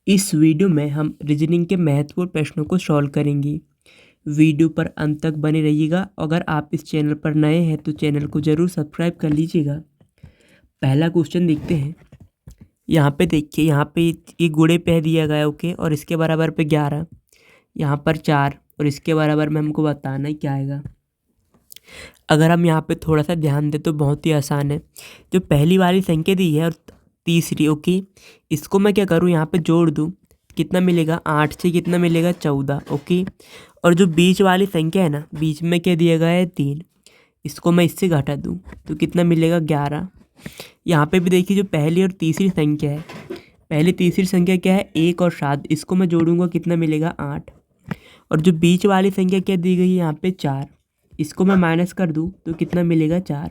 इस वीडियो में हम रीजनिंग के महत्वपूर्ण प्रश्नों को सॉल्व करेंगे। वीडियो पर अंत तक बने रहिएगा। अगर आप इस चैनल पर नए हैं तो चैनल को ज़रूर सब्सक्राइब कर लीजिएगा। पहला क्वेश्चन देखते हैं। यहाँ पे देखिए, यहाँ पे ये गुणे पे दिया गया ओके, और इसके बराबर पे 11, यहाँ पर 4 और इसके बराबर में हमको बताना है क्या आएगा। अगर हम यहाँ पे थोड़ा सा ध्यान दें तो बहुत ही आसान है। जो पहली वाली संख्या दी है और तीसरी ओके, इसको मैं क्या करूँ, यहाँ पे जोड़ दूँ। कितना मिलेगा, 8 से कितना मिलेगा 14 ओके। और जो बीच वाली संख्या है ना, बीच में क्या दिया गया है 3, इसको मैं इससे घटा दूँ तो कितना मिलेगा 11। यहाँ पे भी देखिए, जो पहली और तीसरी संख्या है, पहली तीसरी संख्या क्या है 1 और 7, इसको मैं जोड़ूंगा कितना मिलेगा 8। और जो बीच वाली संख्या क्या दी गई है यहाँ पे 4, इसको मैं माइनस कर दूँ तो कितना मिलेगा 4।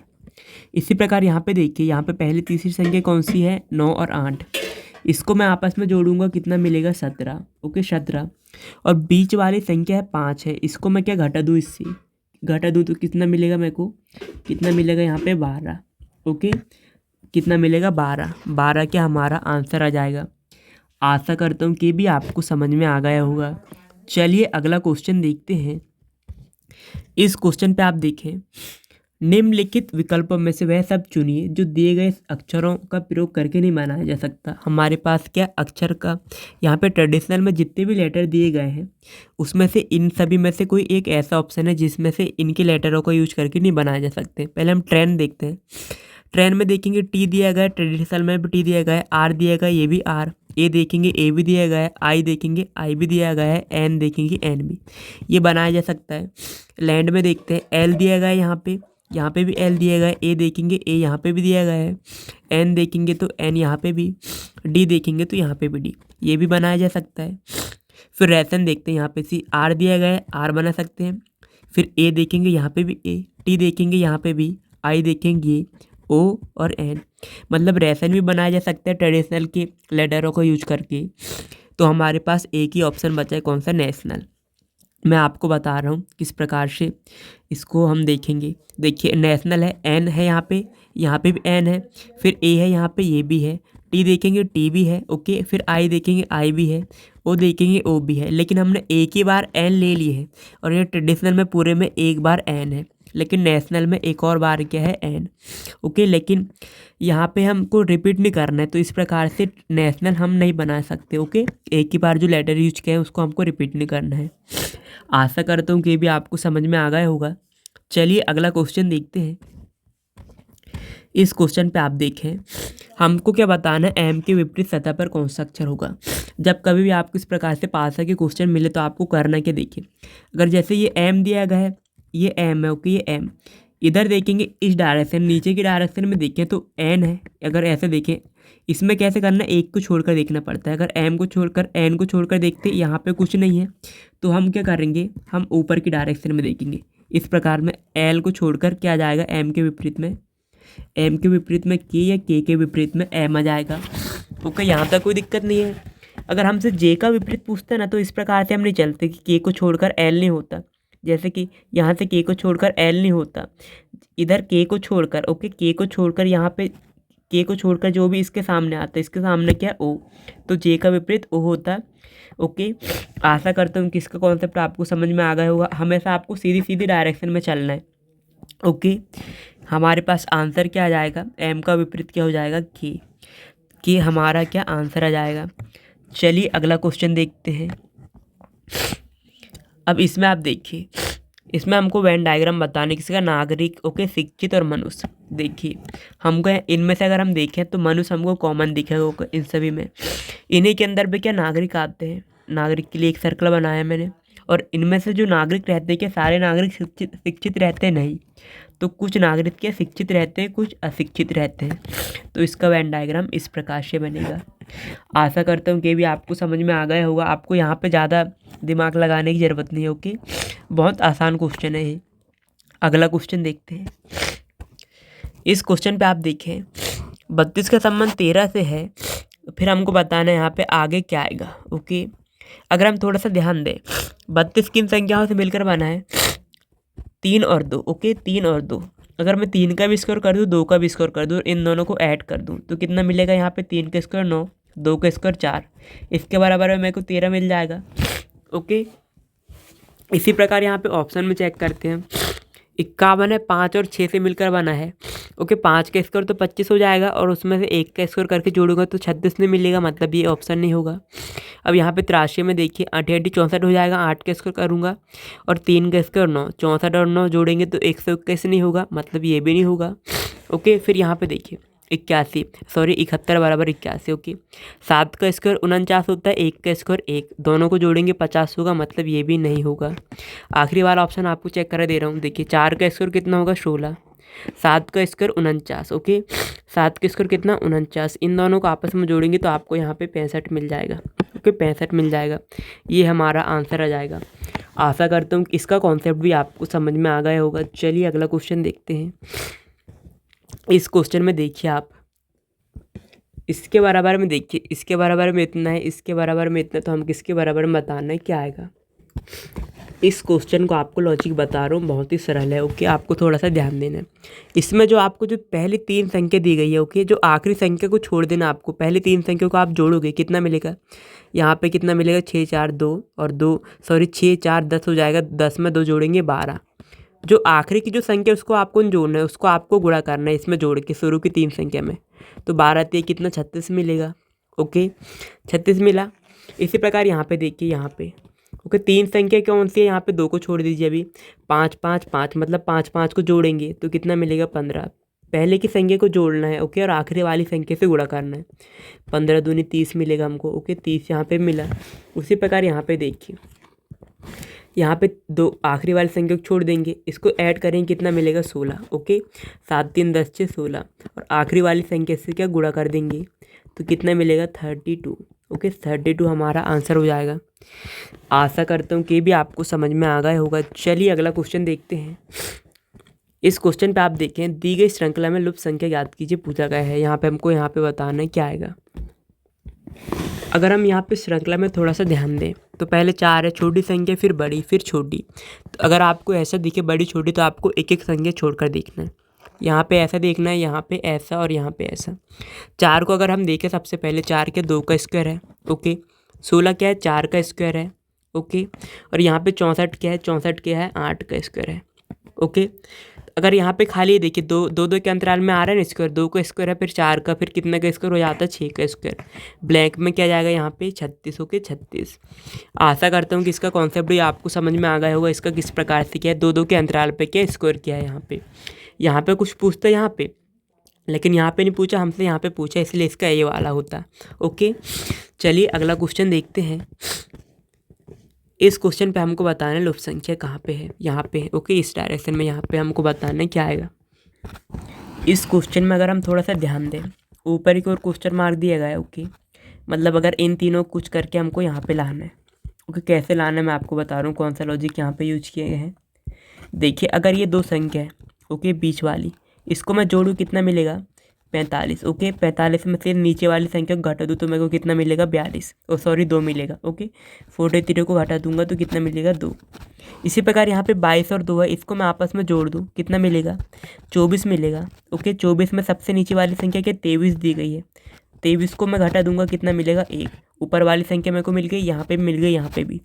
इसी प्रकार यहाँ पे देखिए, यहाँ पे पहली तीसरी संख्या कौन सी है 9 और 8, इसको मैं आपस में जोड़ूंगा कितना मिलेगा 17 ओके 17। और बीच वाली संख्या है 5 है, इसको मैं क्या घटा दूँ, इससे घटा दूँ तो कितना मिलेगा मेरे को, कितना मिलेगा यहाँ पे 12 ओके। कितना मिलेगा 12 क्या हमारा आंसर आ जाएगा। आशा करता हूँ कि भी आपको समझ में आ गया होगा। चलिए अगला क्वेश्चन देखते हैं। इस क्वेश्चन पे आप देखें, निम्नलिखित विकल्पों में से वह सब चुनिए जो दिए गए अक्षरों का प्रयोग करके नहीं बनाया जा सकता। हमारे पास क्या अक्षर का, यहाँ पे ट्रेडिशनल में जितने भी लेटर दिए गए हैं उसमें से इन सभी में से कोई एक ऐसा ऑप्शन है जिसमें से इनके लेटरों को यूज करके नहीं बनाया जा सकते। पहले हम ट्रेन देखते हैं। ट्रेन में देखेंगे टी दिया गया है, ट्रेडिशनल में भी टी दिया गया है, आर दिया गया है, ये भी आर, ए देखेंगे ए भी दिया गया है, आई देखेंगे आई भी दिया गया है, एन देखेंगे एन भी, ये बनाया जा सकता है। लैंड में देखते हैं, एल दिया गया है, यहाँ पे भी एल दिया गया है, ए देखेंगे ए यहाँ पे भी दिया गया है, एन देखेंगे तो एन यहाँ पे भी, डी देखेंगे तो यहाँ पे भी डी, ये भी बनाया जा सकता है। फिर रेशन देखते हैं, यहाँ पे सी आर दिया गया है, आर बना सकते हैं। फिर ए देखेंगे यहाँ पे भी ए, टी देखेंगे यहाँ पे भी, आई देखेंगे ओ और एन, मतलब रेशन भी बनाया जा सकता है ट्रेडिशनल के लेटरों को यूज करके। तो हमारे पास एक ही ऑप्शन बचा है, कौन सा, नेशनल। मैं आपको बता रहा हूँ किस प्रकार से इसको हम देखेंगे। देखिए नेशनल है, एन है यहाँ पे भी एन है, फिर ए है यहाँ पे, ये भी है, टी देखेंगे टी भी है ओके, फिर आई देखेंगे आई भी है, ओ देखेंगे ओ भी है। लेकिन हमने एक ही बार एन ले ली है और ये ट्रेडिशनल में पूरे में एक बार एन है, लेकिन नेशनल में एक और बार क्या है एन ओके। लेकिन यहाँ पे हमको रिपीट नहीं करना है, तो इस प्रकार से नेशनल हम नहीं बना सकते ओके। एक ही बार जो लेटर यूज किया है उसको हमको रिपीट नहीं करना है। आशा करता हूँ कि भी आपको समझ में आ गया होगा। चलिए अगला क्वेश्चन देखते हैं। इस क्वेश्चन पे आप देखें, हमको क्या बताना है, एम के विपरीत सतह पर कौन सा अक्षर होगा। जब कभी भी आपको इस प्रकार से पासा के क्वेश्चन मिले तो आपको करना क्या, देखिए अगर जैसे ये एम दिया गया है, ये एम है ओके, ये एम, इधर देखेंगे इस डायरेक्शन, नीचे की डायरेक्शन में देखें तो एन है। अगर ऐसे देखें, इसमें कैसे करना है, एक को छोड़कर देखना पड़ता है। अगर एम को छोड़कर एन को छोड़कर देखते यहाँ पे कुछ नहीं है तो हम क्या करेंगे, हम ऊपर की डायरेक्शन में देखेंगे। इस प्रकार में एल को छोड़कर क्या आ जाएगा, एम के विपरीत में, एम के विपरीत में के, या के विपरीत में एम आ जाएगा ओके। यहाँ तक कोई दिक्कत नहीं है। अगर हमसे जे का विपरीत पूछते हैं ना तो इस प्रकार से हम नहीं चलते कि के को छोड़कर एल नहीं होता। जैसे कि यहाँ से के को छोड़कर एल नहीं होता, इधर के को छोड़कर ओके, के को छोड़कर यहाँ पे के को छोड़कर जो भी इसके सामने आता है, इसके सामने क्या है ओ, तो जे का विपरीत ओ होता ओके। आशा करता हूँ कि इसका कॉन्सेप्ट आपको समझ में आ गया होगा। हमेशा आपको सीधी सीधी डायरेक्शन में चलना है ओके। हमारे पास आंसर क्या आ जाएगा, एम का विपरीत क्या हो जाएगा, के हमारा क्या आंसर आ जाएगा। चलिए अगला क्वेश्चन देखते हैं। अब इसमें आप देखिए, इसमें हमको वेन डायग्राम बताने किसी का, नागरिक ओके, शिक्षित और मनुष्य। देखिए हमको इनमें से अगर हम देखें तो मनुष्य हमको कॉमन दिखेगा इन सभी में। इन्हीं के अंदर भी क्या नागरिक आते हैं, नागरिक के लिए एक सर्कल बनाया है मैंने। और इनमें से जो नागरिक रहते हैं, क्या सारे नागरिक शिक्षित रहते हैं, नहीं, तो कुछ नागरिक क्या शिक्षित रहते हैं, कुछ अशिक्षित रहते हैं। तो इसका वेन डायग्राम इस प्रकार से बनेगा। आशा करता हूँ कि भी आपको समझ में आ गया होगा। आपको यहाँ पे ज़्यादा दिमाग लगाने की ज़रूरत नहीं है ओके, बहुत आसान क्वेश्चन है ये। अगला क्वेश्चन देखते हैं। इस क्वेश्चन पे आप देखें, 32 का संबंध 13 से है, फिर हमको बताना है यहाँ पे आगे क्या आएगा ओके। अगर हम थोड़ा सा ध्यान दें, 32 किन संख्याओं से मिलकर बना है, 3 और 2 ओके, 3 और 2। अगर मैं 3 का भी स्क्वायर कर दूँ, 2 का भी स्क्वायर कर दूँ, इन दोनों को ऐड कर दूँ तो कितना मिलेगा, यहाँ पे 3 का स्क्वायर 9, 2 का स्क्वायर 4, इसके बराबर में मेरे को 13 मिल जाएगा। ओके, इसी प्रकार यहाँ पे ऑप्शन में चेक करते हैं। 51 है, 5 और 6 से मिलकर बना है। ओके, 5 का स्क्वायर तो 25 हो जाएगा और उसमें से 1 का स्क्वायर करके जोड़ूंगा तो 36 नहीं मिलेगा, मतलब ये ऑप्शन नहीं होगा। अब यहाँ पे 83 में देखिए 8 8 64 हो जाएगा, 8 का स्क्वायर करूँगा और 3 का स्क्वायर 9, 64 और 9 जोड़ेंगे तो 121 नहीं होगा, मतलब ये भी नहीं होगा। ओके, फिर यहाँ पे देखिए 71 बराबर 81। ओके, 7 का स्क्वायर 49 होता है, 1 का स्क्वायर 1, दोनों को जोड़ेंगे 50 होगा, मतलब ये भी नहीं होगा। आखिरी वाला ऑप्शन आपको चेक कर दे रहा हूँ। देखिए 4 का स्क्वायर कितना होगा 16, 7 का स्क्वायर 49। ओके, 7 का स्क्वायर कितना 49, इन दोनों को आपस में जोड़ेंगे तो आपको यहाँ पे 65 मिल जाएगा। ओके, 65 मिल जाएगा, ये हमारा आंसर आ जाएगा। आशा करता हूँ कि इसका कॉन्सेप्ट भी आपको समझ में आ गया होगा। चलिए अगला क्वेश्चन देखते हैं। इस क्वेश्चन में देखिए आप, इसके बराबर में देखिए, इसके बराबर में इतना है, इसके बराबर में इतना, तो हम किसके बराबर में बताना है क्या आएगा। इस क्वेश्चन को आपको लॉजिक बता रहा हूँ, बहुत ही सरल है। ओके, आपको थोड़ा सा ध्यान देना है। इसमें जो आपको जो पहली 3 संख्या दी गई है, ओके, जो आखिरी संख्या को छोड़ देना आपको, पहली 3 संख्या को आप जोड़ोगे कितना मिलेगा, यहाँ पे कितना मिलेगा 6 4 2 और 2 सॉरी 6 4 10 हो जाएगा, 10 में 2 जोड़ेंगे 12। जो आखिरी की जो संख्या उसको आपको जोड़ना है, उसको आपको गुणा करना है इसमें जोड़ के शुरू की 3 संख्या में, तो 12 3 कितना 36 मिलेगा। ओके, 36 मिला। इसी प्रकार यहाँ पे देखिए, यहाँ पे ओके 3 संख्या कौन सी है, यहाँ पे 2 को छोड़ दीजिए अभी, 5 5 5 मतलब 5 5 को जोड़ेंगे तो कितना मिलेगा 15। पहले की संख्या को जोड़ना है, ओके, और आखिरी वाली संख्या से गुणा करना है, 15 दूनी 30 मिलेगा हमको। ओके, 30 यहाँ पे मिला। उसी प्रकार यहाँ पे देखिए, यहाँ पे 2 आखिरी वाली संख्या को छोड़ देंगे, इसको ऐड करेंगे कितना मिलेगा 16। ओके, 7 3 10 6 16 और आखिरी वाली संख्या से क्या गुणा कर देंगे तो कितना मिलेगा 32। ओके, 32 हमारा आंसर हो जाएगा। आशा करता हूँ कि भी आपको समझ में आ गया होगा। चलिए अगला क्वेश्चन देखते हैं। इस क्वेश्चन पे आप देखें, दी गई श्रृंखला में लुप्त संख्या ज्ञात कीजिए पूछा गया है। यहाँ पे हमको यहाँ पे बताना है क्या आएगा। अगर हम यहाँ पे श्रृंखला में थोड़ा सा ध्यान दें तो पहले 4 है, छोटी संख्या फिर बड़ी फिर छोटी। तो अगर आपको ऐसा दिखे बड़ी छोटी तो आपको एक एक संख्या छोड़कर देखना है। यहाँ पे ऐसा देखना है, यहाँ पे ऐसा और यहाँ पे ऐसा। 4 को अगर हम देखें, सबसे पहले 4 के 2 का स्क्वायर है। ओके, 16 क्या है 4 का स्क्वायर है। ओके, और यहाँ पे 64 क्या है, 64 क्या है 8 का स्क्वायर है। ओके, अगर यहाँ पे खाली देखिए 2 के अंतराल में आ रहा है ना स्क्वायर, 2 का स्क्वायर है फिर 4 का, फिर कितना का स्क्वायर हो जाता है 6 का स्क्वायर। ब्लैंक में क्या जाएगा यहाँ पे 36। ओके, 36। आशा करता हूँ कि इसका कॉन्सेप्ट भी आपको समझ में आ गया होगा। इसका किस प्रकार से क्या है, 2 के अंतराल पे क्या स्क्वायर किया है। यहाँ पे कुछ पूछता है यहाँ पे, लेकिन यहाँ पे नहीं पूछा हमसे, यहाँ पे पूछा, इसलिए इसका ये वाला होता। ओके, चलिए अगला क्वेश्चन देखते हैं। इस क्वेश्चन पे हमको बताना है लुप्त संख्या कहाँ पे है, यहाँ पे है। ओके, इस डायरेक्शन में यहाँ पे हमको बताना है क्या आएगा। इस क्वेश्चन में अगर हम थोड़ा सा ध्यान दें, ऊपर की ओर क्वेश्चन मार्क दिया गया है। ओके, मतलब अगर इन तीनों कुछ करके हमको यहाँ पे लाना है। ओके, कैसे लाना है मैं आपको बता रहा हूँ, कौन सा लॉजिक यहाँ पे यूज किए गए हैं। देखिए अगर ये 2 संख्या है, ओके, बीच वाली, इसको मैं जोड़ूँ कितना मिलेगा 45। ओके, 45 में से नीचे वाली संख्या को घटा दूँ तो मेरे को कितना मिलेगा 42, 2 मिलेगा। ओके, 43 को घटा दूंगा तो कितना मिलेगा 2। इसी प्रकार यहाँ पे 22 और 2 है, इसको मैं आपस में जोड़ दूँ कितना मिलेगा 24 मिलेगा। ओके, 24 में सबसे नीचे वाली संख्या क्या 23 दी गई है, 23 को मैं घटा दूंगा कितना मिलेगा 1। ऊपर वाली संख्या मेरे को मिल गई, यहाँ पे मिल गई, यहाँ पे भी।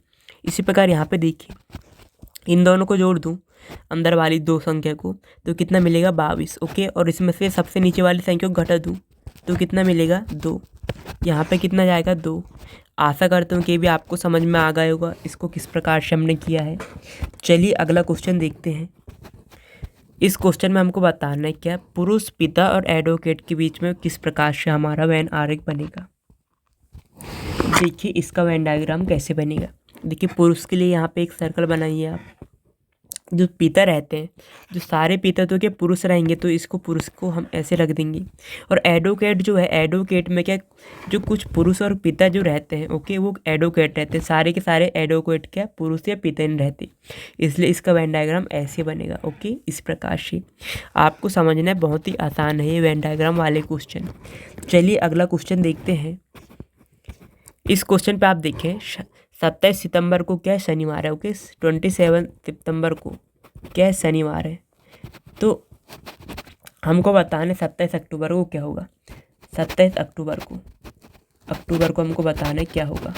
इसी प्रकार यहाँ पे देखिए, इन दोनों को जोड़ दूँ अंदर वाली 2 संख्या को तो कितना मिलेगा 22। ओके, और इसमें से सबसे नीचे वाली संख्या को घटा दूँ तो कितना मिलेगा 2। यहाँ पे कितना जाएगा 2। आशा करता हूँ कि भी आपको समझ में आ गया होगा इसको किस प्रकार से हमने किया है। चलिए अगला क्वेश्चन देखते हैं। इस क्वेश्चन में हमको बताना है क्या, पुरुष पिता और एडवोकेट के बीच में किस प्रकार से हमारा वेन आरेख बनेगा। देखिए इसका वेन डायग्राम कैसे बनेगा। देखिए पुरुष के लिए यहाँ पे एक सर्कल बनाइए आप। जो पिता रहते हैं, जो सारे पिता तो क्या पुरुष रहेंगे, तो इसको पुरुष को हम ऐसे रख देंगे। और एडवोकेट जो है, एडवोकेट में क्या जो कुछ पुरुष और पिता जो रहते हैं, ओके, वो एडवोकेट रहते हैं। सारे के सारे एडवोकेट क्या पुरुष या पिता नहीं रहते, इसलिए इसका वेन डायग्राम ऐसे बनेगा। ओके, इस प्रकार से आपको समझना है, बहुत ही आसान है ये वेन डायग्राम वाले क्वेश्चन। चलिए अगला क्वेश्चन देखते हैं। इस क्वेश्चन पे आप देखें 27 सितंबर को क्या शनिवार है। ओके, 27 सितंबर को क्या शनिवार है, तो हमको बताना है 27 अक्टूबर को क्या होगा। 27 अक्टूबर को अक्टूबर को हमको बताना है क्या होगा।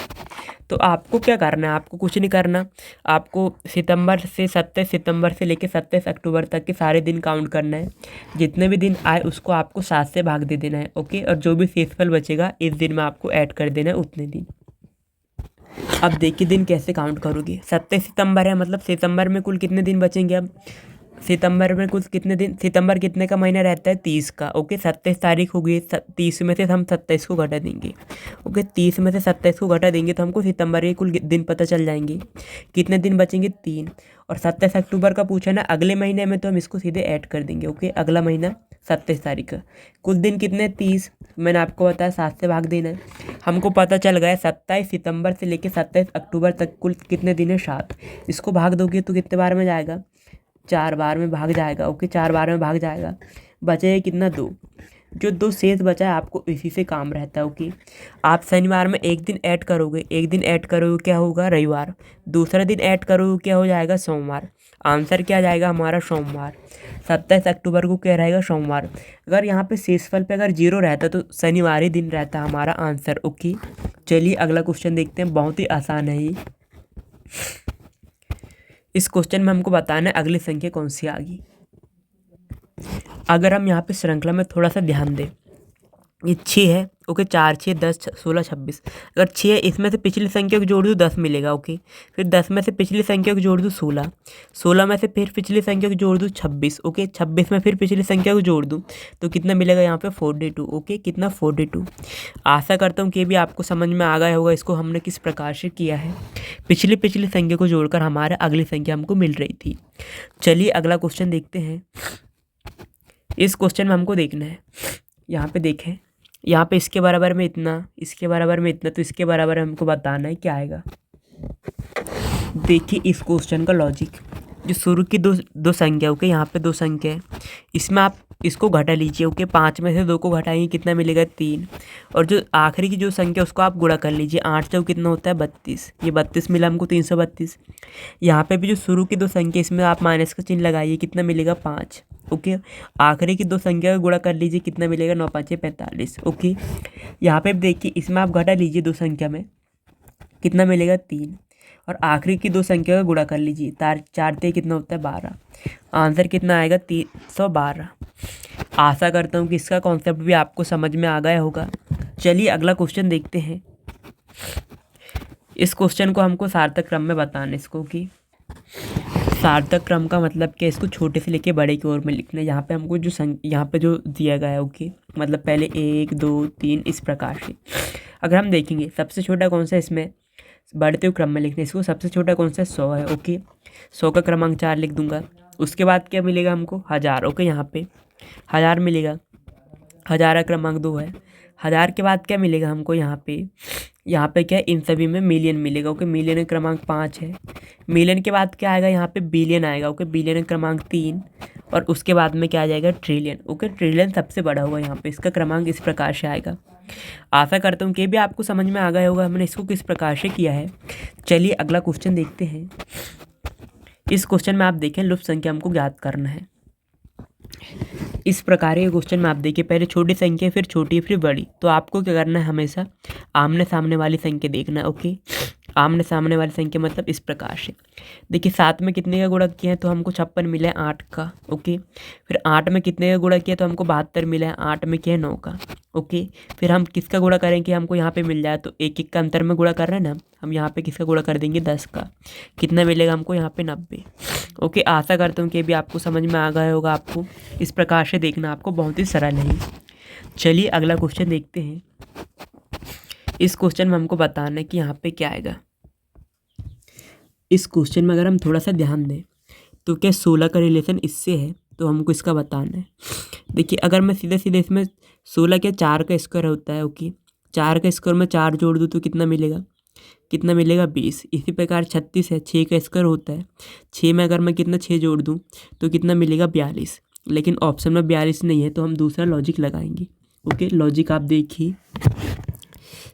तो आपको क्या करना है, आपको कुछ नहीं करना, आपको सितंबर से 27 सितंबर से लेकर 27 अक्टूबर तक के सारे दिन काउंट करना है। जितने भी दिन आए उसको आपको 7 से भाग दे देना है, ओके। और जो भी शेषफल बचेगा इस दिन में आपको ऐड कर देना है उतने दिन। अब देखिए दिन कैसे काउंट करोगे। 27 सितंबर है, मतलब सितंबर में कुल कितने दिन बचेंगे। अब सितंबर में कुल कितने दिन, सितंबर कितने का महीना रहता है, 30 का, ओके। 27 तारीख हो गई, 30 में से हम 27 को घटा देंगे, ओके। 30 में से 27 को घटा देंगे तो हमको सितंबर के कुल दिन पता चल जाएंगे। कितने दिन बचेंगे, 3। और 27 अक्टूबर का पूछा ना, अगले महीने में तो हम इसको सीधे ऐड कर देंगे, ओके। अगला महीना 27 तारीख का, कुल दिन कितने, 30। मैंने आपको बताया 7 से भाग देना है। हमको पता चल गया 27 सितंबर से लेकर 27 अक्टूबर तक कुल कितने दिन है, 7। इसको भाग दोगे तो कितने बार में जाएगा, 4 बार में भाग जाएगा, ओके। 4 बार में भाग जाएगा, बचेगा कितना, 2। जो 2 शेष बचा है आपको इसी से काम रहता है, ओके। आप शनिवार में एक दिन ऐड करोगे, एक दिन ऐड करोगे क्या होगा, रविवार। दूसरा दिन ऐड करोगे क्या हो जाएगा, सोमवार। आंसर क्या जाएगा हमारा, सोमवार। 27 अक्टूबर को क्या रहेगा, सोमवार। अगर यहाँ पे शेषफल पे अगर 0 रहता तो शनिवार ही दिन रहता हमारा आंसर, ओके। चलिए अगला क्वेश्चन देखते हैं, बहुत ही आसान है ये। इस क्वेश्चन में हमको बताना है अगली संख्या कौन सी आ गई। अगर हम यहाँ पे श्रृंखला में थोड़ा सा ध्यान दें, ये 6 है, ओके। 4 6 10 16 26। अगर 6 है, इसमें से पिछली संख्या को जोड़ दूँ 10 मिलेगा, ओके। फिर 10 में से पिछली संख्या को जोड़ दूँ 16। 16 में से फिर पिछली संख्या को जोड़ दूँ 26, ओके। 26 में फिर पिछली संख्या को जोड़ दूँ तो कितना मिलेगा यहाँ पे, 42, ओके। कितना, 42। आशा करता हूँ कि भी आपको समझ में आ गया होगा इसको हमने किस प्रकार से किया है। पिछली संख्या को जोड़कर हमारे अगली संख्या हमको मिल रही थी। चलिए अगला क्वेश्चन देखते हैं। इस क्वेश्चन में हमको देखना है, यहाँ पे देखें, यहाँ पे इसके बराबर में इतना, इसके बराबर में इतना, तो इसके बराबर हमको बताना है क्या आएगा। देखिए इस क्वेश्चन का लॉजिक, जो शुरू की दो संख्या, ओके। यहाँ पे 2 संख्या है, इसमें आप इसको घटा लीजिए, ओके। 5 में से 2 को घटाएंगे कितना मिलेगा, 3। और जो आखिरी की जो संख्या उसको आप गुणा कर लीजिए, 8 चौक कितना होता है, 32। ये 32 मिला हमको, 332। यहाँ पे भी जो शुरू की 2 संख्या, इसमें आप माइनस का चिन्ह लगाइए, कितना मिलेगा, 5, ओके। आखिरी की 2 संख्या का गुणा कर लीजिए, कितना मिलेगा, 9 5 45, ओके। यहाँ पे देखिए इसमें आप घटा लीजिए 2 संख्या में, कितना मिलेगा, 3। और आखिरी की 2 संख्या का गुणा कर लीजिए, 4 3 कितना होता है, 12। आंसर कितना आएगा, 312। आशा करता हूँ कि इसका कॉन्सेप्ट भी आपको समझ में आ गया होगा। चलिए अगला क्वेश्चन देखते हैं। इस क्वेश्चन को हमको सार्थक क्रम में बताना है इसको, कि सार्थक क्रम का मतलब क्या, इसको छोटे से लेके बड़े की ओर में लिखना है। यहाँ पे हमको यहाँ पे जो दिया गया है, ओके, मतलब पहले 1 2 3 इस प्रकार से। अगर हम देखेंगे सबसे छोटा कौन सा, इसमें बढ़ते हुए क्रम में लिखना है इसको। सबसे छोटा कौन सा, 100 है, ओके। 100 का क्रमांक 4 लिख दूंगा। उसके बाद क्या मिलेगा हमको, 1000, ओके। यहाँ पे 1000 मिलेगा, 1000 का क्रमांक 2 है। 1000 के बाद क्या मिलेगा हमको, यहाँ पे क्या है, इन सभी में मिलियन मिलेगा, ओके। मिलियन का क्रमांक 5 है। मिलियन के बाद क्या आएगा, यहाँ पे बिलियन आएगा, ओके। बिलियन का क्रमांक 3। और उसके बाद में क्या आ जाएगा, ट्रिलियन, ओके। ट्रिलियन सबसे बड़ा होगा, यहाँ पे इसका क्रमांक इस प्रकार से आएगा। आशा करता हूँ कि भी आपको समझ में आ गया होगा हमने इसको किस प्रकार से किया है। चलिए अगला क्वेश्चन देखते हैं। इस क्वेश्चन में आप देखें लुप्त संख्या हमको ज्ञात करना है। इस प्रकार के क्वेश्चन में आप देखिए, पहले छोटी संख्या फिर छोटी फिर बड़ी, तो आपको क्या करना है, हमेशा आमने सामने वाली संख्या देखना है, ओके। आमने सामने वाली संख्या मतलब इस प्रकार से देखिए, 7 में कितने का गुणा किया है तो हमको 56 मिला है, 8 का, ओके। फिर 8 में कितने का गुणा किया तो हमको 72 मिला है, 8 में क्या है, 9 का, ओके। फिर हम किसका गुणा करेंगे, हमको यहाँ पे मिल जाए तो 1 1 का अंतर में गुणा कर रहे हैं ना, हम यहाँ पे किसका गुणा कर देंगे, 10 का। कितना मिलेगा हमको यहाँ पे, 90, ओके। आशा करता हूँ कि भी आपको समझ में आ गया होगा। आपको इस प्रकार से देखना, आपको बहुत ही सरल है। चलिए अगला क्वेश्चन देखते हैं। इस क्वेश्चन में हमको बताना है कि यहाँ पे क्या आएगा। इस क्वेश्चन में अगर हम थोड़ा सा ध्यान दें तो क्या 16 का रिलेशन इससे है, तो हमको इसका बताना है। देखिए अगर मैं सीधे सीधे इसमें 16 क्या 4 का स्क्वायर होता है, ओके। 4 का स्क्वायर में 4 जोड़ दूँ तो कितना मिलेगा, 20। इसी प्रकार 36 है, 6 का स्क्वायर होता है। 6 में अगर मैं कितना 6 जोड़ दूँ तो कितना मिलेगा, 42। लेकिन ऑप्शन में 42 नहीं है तो हम दूसरा लॉजिक लगाएंगे, ओके। लॉजिक आप देखिए,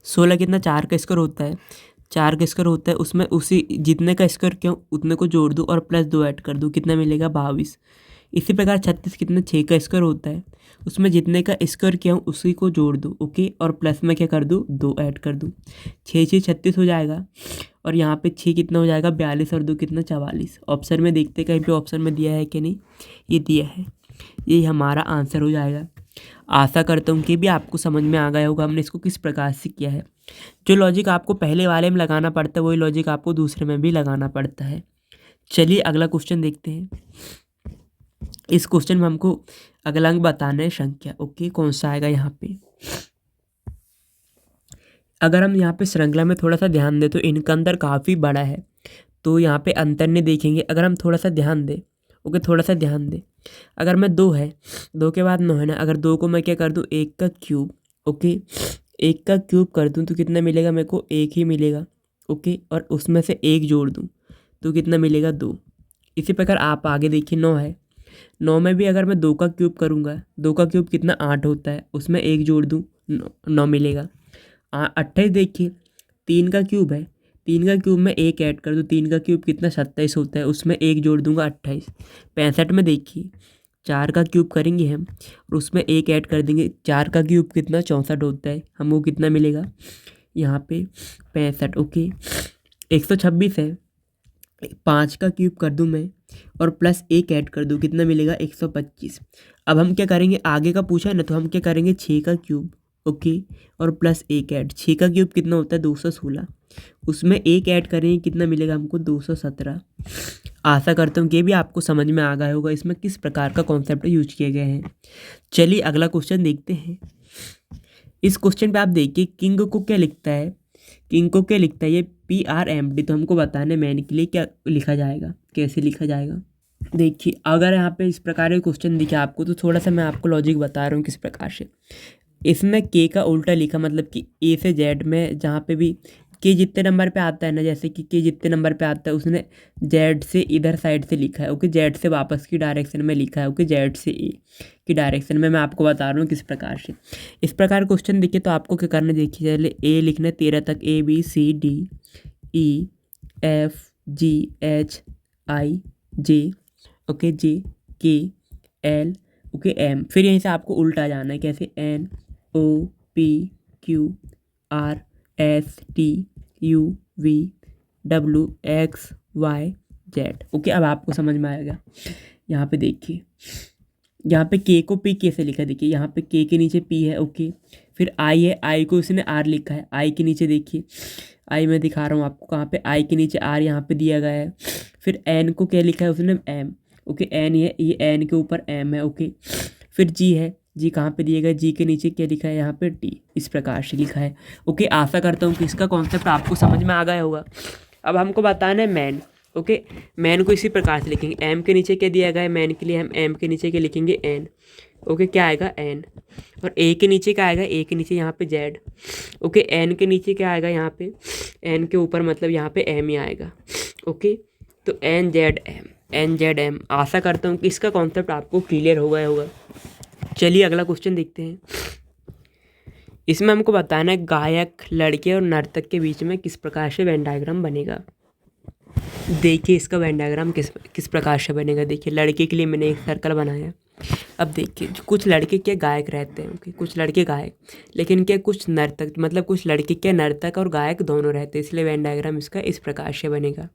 16 कितना 4 का स्क्वायर होता है, 4 का स्क्वायर होता है, उसमें उसी जितने का स्क्वायर क्यों उतने को जोड़ दूँ और +2 ऐड कर दूँ, कितना मिलेगा, 22। इसी प्रकार 36 कितना 6 का स्क्वायर होता है, उसमें जितने का स्क्वायर किया हूँ उसी को जोड़ दूँ। ओके, और प्लस में क्या कर दूँ 2 ऐड कर दूँ, 6 6 36 हो जाएगा। और यहाँ पे 6 कितना हो जाएगा 42 और 2 कितना 44। ऑप्शन में देखते कहीं पे ऑप्शन में दिया है कि नहीं, ये दिया है, यही हमारा आंसर हो जाएगा। आशा करता हूँ कि भी आपको समझ में आ गया होगा हमने इसको किस प्रकार से किया है। जो लॉजिक आपको पहले वाले में लगाना पड़ता है वही लॉजिक आपको दूसरे में भी लगाना पड़ता है। चलिए अगला क्वेश्चन देखते हैं। इस क्वेश्चन में हमको अगला अंक बताना है संख्या। ओके, कौन सा आएगा यहाँ पे। अगर हम यहाँ पे श्रृंखला में थोड़ा सा ध्यान दें तो इनका अंतर काफ़ी बड़ा है, तो यहाँ पे अंतर नहीं देखेंगे। अगर हम थोड़ा सा ध्यान दें, ओके थोड़ा सा ध्यान दें, अगर मैं 2 है, 2 के बाद 9 है ना, अगर 2 को मैं क्या कर दूँ 1 का क्यूब, ओके 1 का क्यूब कर दूँ तो कितना मिलेगा मेरे को 1 ही मिलेगा। ओके, और उसमें से 1 जोड़ दूँ तो कितना मिलेगा 2। इसी प्रकार आप आगे देखिए 9 है, 9 में भी अगर मैं 2 का क्यूब करूँगा, 2 का क्यूब कितना 8 होता है, उसमें 1 जोड़ दूँ 9 मिलेगा। 28 देखिए 3 का क्यूब है, 3 का क्यूब में 1 ऐड कर दूँ, 3 का क्यूब कितना 27 होता है, उसमें 1 जोड़ दूंगा 28। 65 में देखिए 4 का क्यूब करेंगे हम और उसमें 1 ऐड कर देंगे, 4 का क्यूब कितना 64 होता है, हमको कितना मिलेगा यहाँ पे 65। ओके, 126 है, 5 का क्यूब कर दूँ मैं और प्लस 1 ऐड कर दूँ, कितना मिलेगा 125। अब हम क्या करेंगे, आगे का पूछा है ना, तो हम क्या करेंगे 6 का क्यूब, ओके और प्लस 1 ऐड, 6 का क्यूब कितना होता है 216, उसमें 1 ऐड करेंगे कितना मिलेगा हमको 217। आशा करता हूँ कि भी आपको समझ में आ गया होगा इसमें किस प्रकार का कॉन्सेप्ट यूज किए गए हैं। चलिए अगला क्वेश्चन देखते हैं। इस क्वेश्चन पे आप देखिए किंग को क्या लिखता है, किंग को क्या लिखता है ये PRMD, तो हमको बताने मैन के लिए क्या लिखा जाएगा, कैसे लिखा जाएगा। देखिए अगर यहाँ पे इस प्रकार के क्वेश्चन दिखे आपको तो थोड़ा सा मैं आपको लॉजिक बता रहा हूँ किस प्रकार से। इसमें के का उल्टा लिखा, मतलब कि ए से जेड में जहाँ पे भी के जितने नंबर पे आता है ना, जैसे कि के जितने नंबर पे आता है उसने जेड से इधर साइड से लिखा है। ओके, जेड से वापस की डायरेक्शन में लिखा है। ओके, जेड से ए की डायरेक्शन में मैं आपको बता रहा हूँ किस प्रकार से। इस प्रकार क्वेश्चन दिखे तो आपको क्या करना, देखिए चले ए लिखना 13 तक, ABCDEFGHIJ, okay JKL, okay M, फिर यहीं से आपको उल्टा जाना है, कैसे NOPQRSTUVWXYZ। ओके, अब आपको समझ में आएगा। यहाँ पे देखिए, यहाँ पे के को पी कैसे लिखा है, देखिए यहाँ पे के नीचे पी है। ओके, फिर आई है, आई को उसने आर लिखा है, आई के नीचे देखिए, आई मैं दिखा रहा हूँ आपको कहाँ पे, आई के नीचे आर यहाँ पे दिया गया है। फिर एन को क्या लिखा है उसने एम, ओके एन ये एन के ऊपर एम है। ओके, फिर जी है, जी कहाँ पे दिया गया, जी के नीचे क्या लिखा है यहाँ पे टी, इस प्रकार से लिखा है। ओके, आशा करता हूँ कि इसका कॉन्सेप्ट आपको समझ में आ गया होगा। अब हमको बताना है मैन। ओके, मैन को इसी प्रकार से लिखेंगे, एम के नीचे क्या दिया गया है मैन के लिए, हम एम के नीचे क्या लिखेंगे एन। ओके, क्या आएगा एन, और ए के नीचे क्या आएगा, ए के नीचे यहाँ पे जेड। ओके, एन के नीचे क्या आएगा यहाँ पे, एन के ऊपर मतलब यहाँ पे एम ही आएगा। ओके, तो एन जेड एम। आशा करता हूँ कि इसका कॉन्सेप्ट आपको क्लियर हो गया होगा। चलिए अगला क्वेश्चन देखते हैं। इसमें हमको बताना है गायक, लड़के और नर्तक के बीच में किस प्रकार से वेन डायग्राम बनेगा। देखिए इसका वेन डायग्राम किस प्रकार से बनेगा। देखिए लड़के के लिए मैंने एक सर्कल बनाया। अब देखिए कुछ लड़के क्या गायक रहते हैं, ओके कुछ लड़के गायक, लेकिन क्या कुछ नर्तक, मतलब कुछ लड़के क्या नर्तक और गायक दोनों रहते हैं, इसलिए वेन डायग्राम इसका इस प्रकार से बनेगा।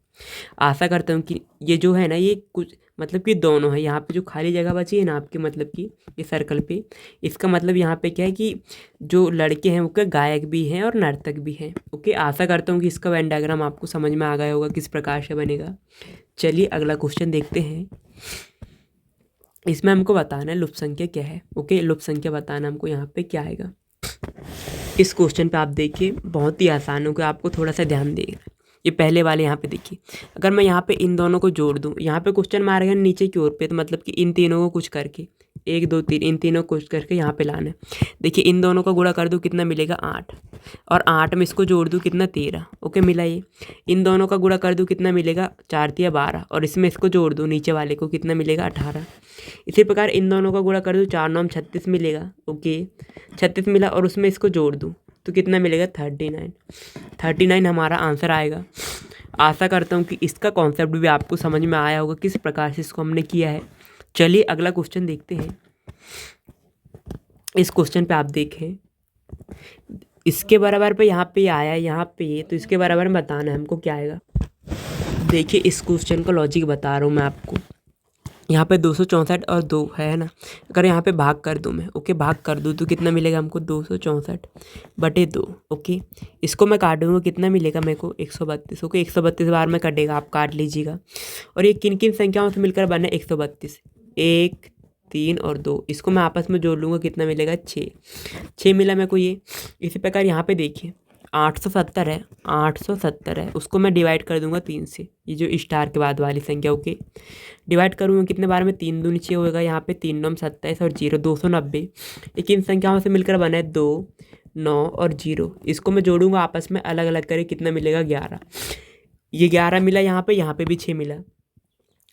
आशा करता हूँ कि ये जो है ना ये कुछ मतलब कि दोनों है। यहाँ पे जो खाली जगह बची है ना आपके, मतलब कि ये सर्कल पे, इसका मतलब यहाँ पे क्या है कि जो लड़के हैं वो क्या गायक भी हैं और नर्तक भी हैं। ओके, आशा करता हूँ कि इसका वेन डायग्राम आपको समझ में आ गया होगा किस प्रकार से बनेगा। चलिए अगला क्वेश्चन देखते हैं। इसमें हमको बताना है लुप्त संख्या क्या है। ओके, लुप्त संख्या बताना हमको यहाँ पे क्या आएगा। इस क्वेश्चन पे आप देखिए बहुत ही आसान होगा, आपको थोड़ा सा ध्यान देगा। ये पहले वाले यहाँ पे देखिए, अगर मैं यहाँ पे इन दोनों को जोड़ दूँ, यहाँ पे क्वेश्चन मारेगा नीचे की ओर पे, तो मतलब कि इन तीनों को कुछ करके 1 2 3 इन तीनों को कुछ करके यहाँ पे लाना है। देखिए इन दोनों का गुणा कर दूँ कितना मिलेगा 8, और 8 में इसको जोड़ दूँ कितना 13। ओके मिला ये। इन दोनों का गुणा कर दूँ कितना मिलेगा 4 3 12, और इसमें इसको जोड़ दूँ नीचे वाले को कितना मिलेगा 18। इसी प्रकार इन दोनों का गुणा कर दूँ 4 9 36 मिलेगा। ओके 36 मिला, और उसमें इसको जोड़ दूँ तो कितना मिलेगा 39 हमारा आंसर आएगा। आशा करता हूँ कि इसका कॉन्सेप्ट भी आपको समझ में आया होगा किस प्रकार से इसको हमने किया है। चलिए अगला क्वेश्चन देखते हैं। इस क्वेश्चन पे आप देखें, इसके बराबर पे यहाँ पे आया है, यहाँ पे ये, तो इसके बराबर में बताना है हमको क्या आएगा। देखिए इस क्वेश्चन का लॉजिक बता रहा हूँ मैं आपको। यहाँ पे 264 और 2 है ना, अगर यहाँ पे भाग कर दूँ मैं, ओके, भाग कर दूँ तो कितना मिलेगा हमको 264/2, ओके। इसको मैं काट दूँगा, कितना मिलेगा मेरे को 132, ओके। 132 बार में कटेगा, आप काट लीजिएगा। और ये किन किन संख्याओं से मिलकर बना 132, 1, 3 और 2, इसको मैं आपस में जोड़ लूँगा, कितना मिलेगा 6 मिला मेरे को ये। इसी प्रकार यहाँ पे देखिए 870 है, 870 है, उसको मैं डिवाइड कर दूंगा 3 से, ये जो स्टार के बाद वाली संख्या, ओके। डिवाइड करूँगा कितने बार में, 3 दूनी 6 होगा, यहाँ पे 3 9 27 और 0 290। ये किन संख्याओं से मिलकर बना है, 2, 9 और 0। इसको मैं जोड़ूंगा आपस में अलग अलग करके, कितना मिलेगा 11। ये 11 मिला, यहाँ पे भी 6 मिला।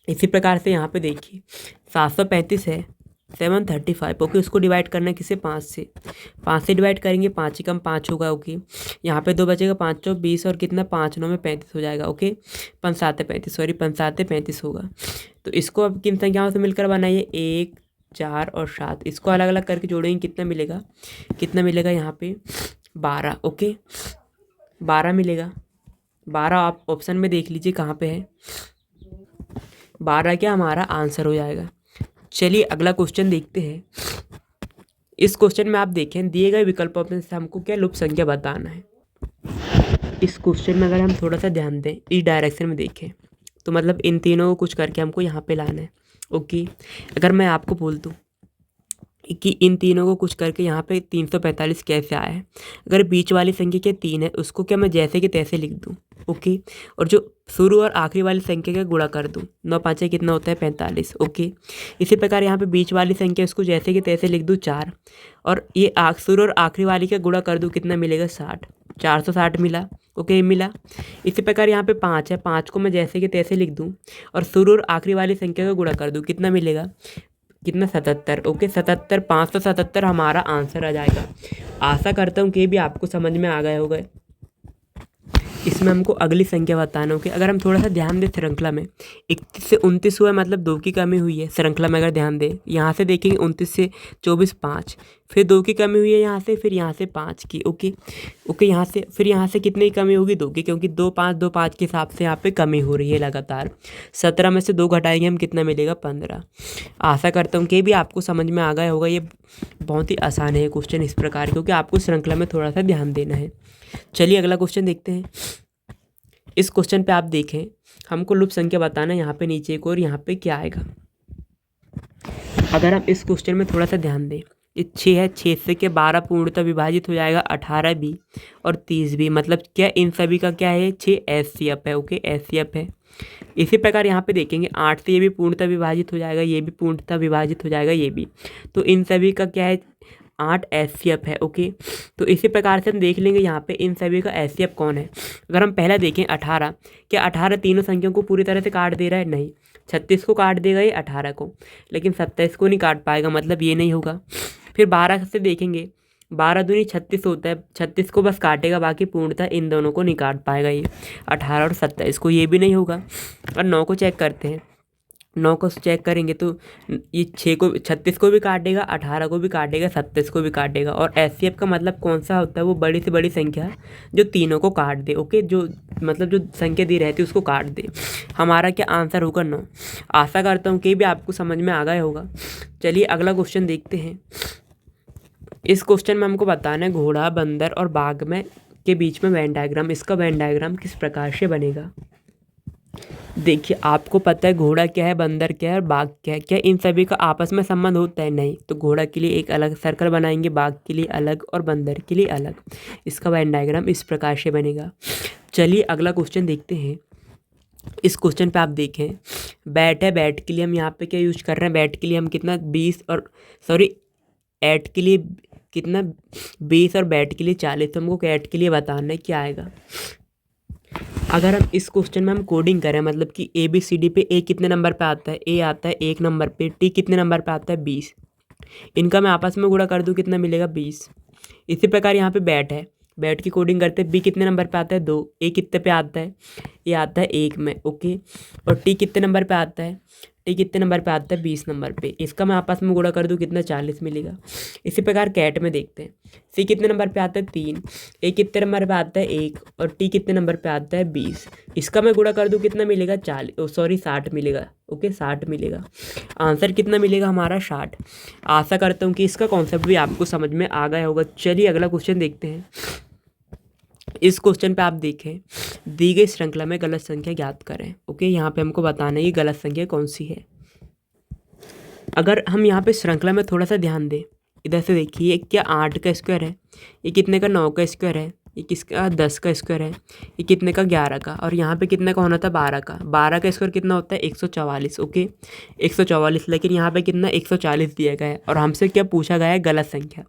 इसी प्रकार से यहाँ पे देखिए 735 है, 735, ओके। उसको डिवाइड करना है किसे, 5 से डिवाइड करेंगे, 5 ही कम 5 होगा, ओके। यहाँ पे 2 बचेगा, 5 चौ 20 और कितना 5 9 में 35 हो जाएगा, ओके। 5 7 35, सॉरी 5 7 35 होगा। तो इसको अब किन संख्याओं से मिलकर बनाइए, 1, 4 और 7। इसको अलग अलग करके जोड़ेंगे, कितना मिलेगा यहाँ पे 12, ओके। 12 मिलेगा। 12 आप ऑप्शन में देख लीजिए कहाँ पे है, 12 क्या हमारा आंसर हो जाएगा। चलिए अगला क्वेश्चन देखते हैं। इस क्वेश्चन में आप देखें, दिए गए विकल्पों में से हमको क्या लुप्त संख्या बताना है। इस क्वेश्चन में अगर हम थोड़ा सा ध्यान दें, इस डायरेक्शन में देखें, तो मतलब इन तीनों को कुछ करके हमको यहाँ पे लाना है, ओके। अगर मैं आपको बोल दूँ कि इन तीनों को कुछ करके यहाँ पे 345 कैसे आया है, अगर बीच वाली संख्या क्या 3 है, उसको क्या मैं जैसे कि तैसे लिख दूँ, ओके। और जो शुरू और आखिरी वाली संख्या का गुणा कर दूँ, 9 5 कितना होता है 45, ओके। इसी प्रकार यहाँ पे बीच वाली संख्या उसको जैसे कि तैसे लिख दूँ 4, और ये शुरू और आखिरी वाली का गुणा कर दूँ, कितना मिलेगा 60, 460 मिला, ओके, मिला। इसी प्रकार यहाँ पे 5 है, 5 को मैं जैसे कि तैसे लिख दूँ और शुरू और आखिरी वाली संख्या का गुणा कर दूँ, कितना मिलेगा, कितना 77, ओके। 77, 577 हमारा आंसर आ जाएगा। आशा करता हूँ कि भी आपको समझ में आ गए होगा। इसमें हमको अगली संख्या बताना होगी। अगर हम थोड़ा सा ध्यान दें श्रृंखला में, 31 से 29 हुआ है, मतलब 2 की कमी हुई है। श्रृंखला में अगर ध्यान दें, यहाँ से देखेंगे 29 से 24 5, फिर 2 की कमी हुई है यहाँ से, फिर यहाँ से 5 की, ओके। यहाँ से फिर यहाँ से कितने की कमी होगी, 2 की, क्योंकि 2 5 के हिसाब से यहाँ पे कमी हो रही है लगातार। 17 में से 2 घटाएंगे हम, कितना मिलेगा 15। आशा करता हूँ कि भी आपको समझ में आ गया होगा। ये बहुत ही आसान है क्वेश्चन इस प्रकार, क्योंकि आपको श्रृंखला में थोड़ा सा ध्यान देना है। चलिए अगला क्वेश्चन देखते हैं। इस क्वेश्चन पे आप देखें, हमको लुप्त संख्या बताना है यहाँ पे नीचे को, और यहाँ पे क्या आएगा। अगर हम इस क्वेश्चन में थोड़ा सा ध्यान दें, ये 6 है, 6 से के 12 पूर्णतः विभाजित हो जाएगा 18 भी और 30 भी, मतलब क्या इन सभी का क्या है 6 एचसीएफ है, ओके, एचसीएफ है। इसी प्रकार यहाँ पे देखेंगे 8 से ये भी पूर्णतः विभाजित हो जाएगा, ये भी पूर्णतः विभाजित हो जाएगा, ये भी। तो इन सभी का क्या है 8 एचसीएफ है, ओके। तो इसी प्रकार से हम देख लेंगे यहाँ पे इन सभी का एचसीएफ कौन है। अगर हम पहला देखें 18, क्या 18 तीनों संख्याओं को पूरी तरह से काट दे रहा है, नहीं। 36 को काट देगा ये 18 को, लेकिन 27 को नहीं काट पाएगा, मतलब ये नहीं होगा। फिर 12 से देखेंगे, 12 दूनी 36 होता है, 36 को बस काटेगा, बाकी पूर्णतः इन दोनों को नहीं काट पाएगा ये 18 और 27 को, ये भी नहीं होगा। और 9 को चेक करते हैं, 9 को चेक करेंगे तो ये 36 को भी काटेगा, 18 को भी काटेगा, 27 को भी काटेगा। और एचसीएफ का मतलब कौन सा होता है, वो बड़ी से बड़ी संख्या जो तीनों को काट दे, ओके। जो मतलब जो संख्या दी रहती है उसको काट दे। हमारा क्या आंसर होगा 9। आशा करता हूँ कि भी आपको समझ में आ गया होगा। चलिए अगला क्वेश्चन देखते हैं। इस क्वेश्चन में हमको बताना है घोड़ा, बंदर और बाघ में के बीच में वेन डायग्राम। इसका वेन डायग्राम किस प्रकार से बनेगा। देखिए आपको पता है घोड़ा क्या है, बंदर क्या है और बाघ क्या है। क्या इन सभी का आपस में संबंध होता है, नहीं। तो घोड़ा के लिए एक अलग सर्कल बनाएंगे, बाघ के लिए अलग और बंदर के लिए अलग। इसका वेन डायग्राम इस प्रकार से बनेगा। चलिए अगला क्वेश्चन देखते हैं। इस क्वेश्चन पे आप देखें, बैट है, बैट के लिए हम यहाँ पे क्या यूज कर रहे हैं, बैट के लिए हम कितना 20 और एट के लिए कितना 20 और बैट के लिए 40। तो हमको एट के लिए बताना है क्या आएगा। अगर हम इस क्वेश्चन में हम कोडिंग करें, मतलब कि ABCD पे A कितने नंबर पे आता है, A आता है 1 नंबर पे, T कितने नंबर पे आता है 20। इनका मैं आपस में गुणा कर दूं, कितना मिलेगा 20। इसी प्रकार यहाँ पे बैट है, बैट की कोडिंग करते हैं, B कितने नंबर पे आता है 2, A कितने पे आता है, ये आता है 1 में, ओके। और T कितने नंबर पे आता है, ए कितने नंबर पे आता है 20 नंबर पे। इसका मैं आपस में गुणा कर दूँ कितना 40 मिलेगा। इसी प्रकार कैट में देखते हैं, सी कितने नंबर पे आता है 3, ए कितने नंबर पे आता है 1 और टी कितने नंबर पे आता है 20। इसका मैं गुणा कर दूँ कितना मिलेगा 60 मिलेगा। ओके 60 मिलेगा। आंसर कितना मिलेगा हमारा 60। आशा करता हूँ कि इसका कॉन्सेप्ट भी आपको समझ में आ गया होगा। चलिए अगला क्वेश्चन देखते हैं। इस क्वेश्चन पे आप देखें, दी गई श्रृंखला में गलत संख्या ज्ञात करें। ओके यहाँ पे हमको बताना है कि गलत संख्या कौन सी है। अगर हम यहाँ पे श्रृंखला में थोड़ा सा ध्यान दें, इधर से देखिए, क्या 8 का स्क्वायर है, ये कितने का 9 का स्क्वायर है, ये किसका 10 का स्क्वायर है, ये कितने का 11 का, और यहाँ पे कितने का होना था 12 का। 12 का स्क्वायर कितना होता है 144। ओके 144, लेकिन यहाँ पे कितना 140 दिया गया है और हमसे क्या पूछा गया है गलत संख्या।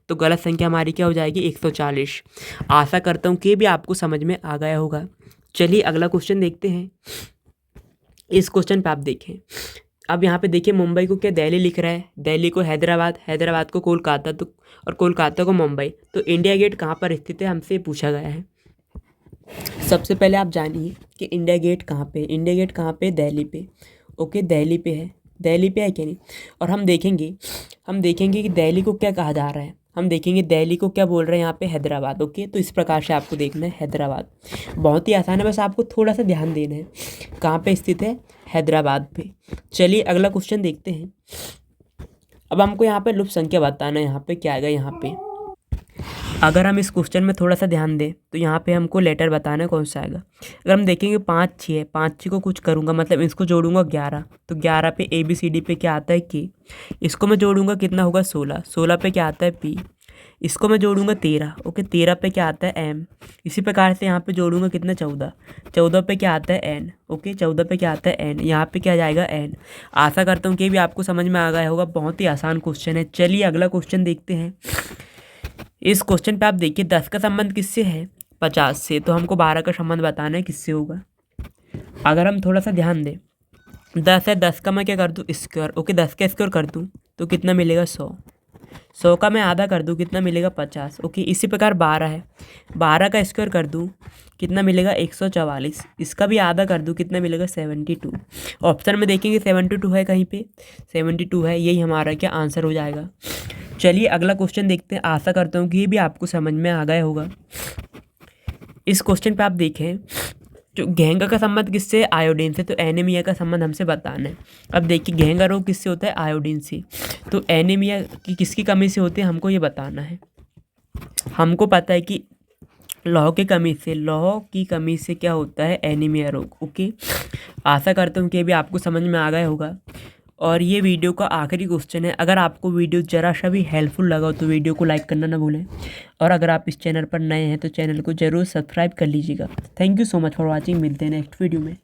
तो गलत संख्या हमारी क्या हो जाएगी 140। आशा करता हूँ कि भी आपको समझ में आ गया होगा। चलिए अगला क्वेश्चन देखते हैं। इस क्वेश्चन पे आप देखें, अब यहाँ पे देखिए मुंबई को क्या दिल्ली लिख रहा है, दिल्ली को हैदराबाद, हैदराबाद को कोलकाता, तो और कोलकाता को मुंबई। तो इंडिया गेट कहाँ पर स्थित है हमसे पूछा गया है। सबसे पहले आप जानिए कि इंडिया गेट कहाँ पे, इंडिया गेट कहाँ पे, दिल्ली पे। ओके दिल्ली पे है, दिल्ली पे है क्या नहीं। और हम देखेंगे कि दिल्ली को क्या कहा जा रहा है। हम देखेंगे दिल्ली को क्या बोल रहे हैं यहाँ पे हैदराबाद। ओके तो इस प्रकार से आपको देखना है हैदराबाद। बहुत ही आसान है, बस आपको थोड़ा सा ध्यान देना है कहाँ पे स्थित है, हैदराबाद पे। चलिए अगला क्वेश्चन देखते हैं। अब हमको यहाँ पे लुप्त संख्या बताना है। यहाँ पे क्या आएगा, यहाँ पे अगर हम इस क्वेश्चन में थोड़ा सा ध्यान दें तो यहाँ पे हमको लेटर बताना है कौन सा आएगा। अगर हम देखेंगे 5 6 है, 5 6 को कुछ करूँगा मतलब इसको जोड़ूंगा 11, तो 11 पे ABCD पे क्या आता है के। इसको मैं जोड़ूंगा कितना होगा 16, 16 पे क्या आता है P। इसको मैं जोड़ूंगा 13। ओके 13 पे क्या आता है M। इसी प्रकार से यहाँ पे जोड़ूंगा कितना 14, 14 पे क्या आता है N। ओके 14 पे क्या आता है N, यहाँ पे क्या जाएगा N। आशा करता हूँ कि भी आपको समझ में आ गया होगा। बहुत ही आसान क्वेश्चन है। चलिए अगला क्वेश्चन देखते हैं। इस क्वेश्चन पे आप देखिए 10 का संबंध किससे है 50 से, तो हमको 12 का संबंध बताना है किससे होगा। अगर हम थोड़ा सा ध्यान दें, 10 है, 10 का मैं क्या कर दूँ स्क्वायर। ओके 10 का स्क्वायर कर दूँ तो कितना मिलेगा 100, 100 का मैं आधा कर दूँ कितना मिलेगा 50। ओके इसी प्रकार 12 है, 12 का स्क्वायर कर दूँ कितना मिलेगा 144। इसका भी आधा कर दूँ कितना मिलेगा 72। ऑप्शन में देखेंगे 72 है, कहीं पे 72 है, यही हमारा क्या आंसर हो जाएगा। चलिए अगला क्वेश्चन देखते हैं। आशा करता हूँ कि ये भी आपको समझ में आ गया होगा। इस क्वेश्चन पे आप देखें, जो घेंगा का संबंध किससे, आयोडीन से, तो एनीमिया का संबंध हमसे बताना है। अब देखिए घेंगा रोग किससे होता है, आयोडीन से, तो एनीमिया की किसकी कमी से होते हैं हमको ये बताना है। हमको पता है कि लौह की कमी से क्या होता है एनीमिया रोग। ओके आशा करता हूँ कि ये भी आपको समझ में आ गया होगा। और ये वीडियो का आखिरी क्वेश्चन है। अगर आपको वीडियो ज़रा सा भी हेल्पफुल लगा हो तो वीडियो को लाइक करना ना भूलें, और अगर आप इस चैनल पर नए हैं तो चैनल को ज़रूर सब्सक्राइब कर लीजिएगा। Thank you so much for watching. मिलते हैं नेक्स्ट वीडियो में।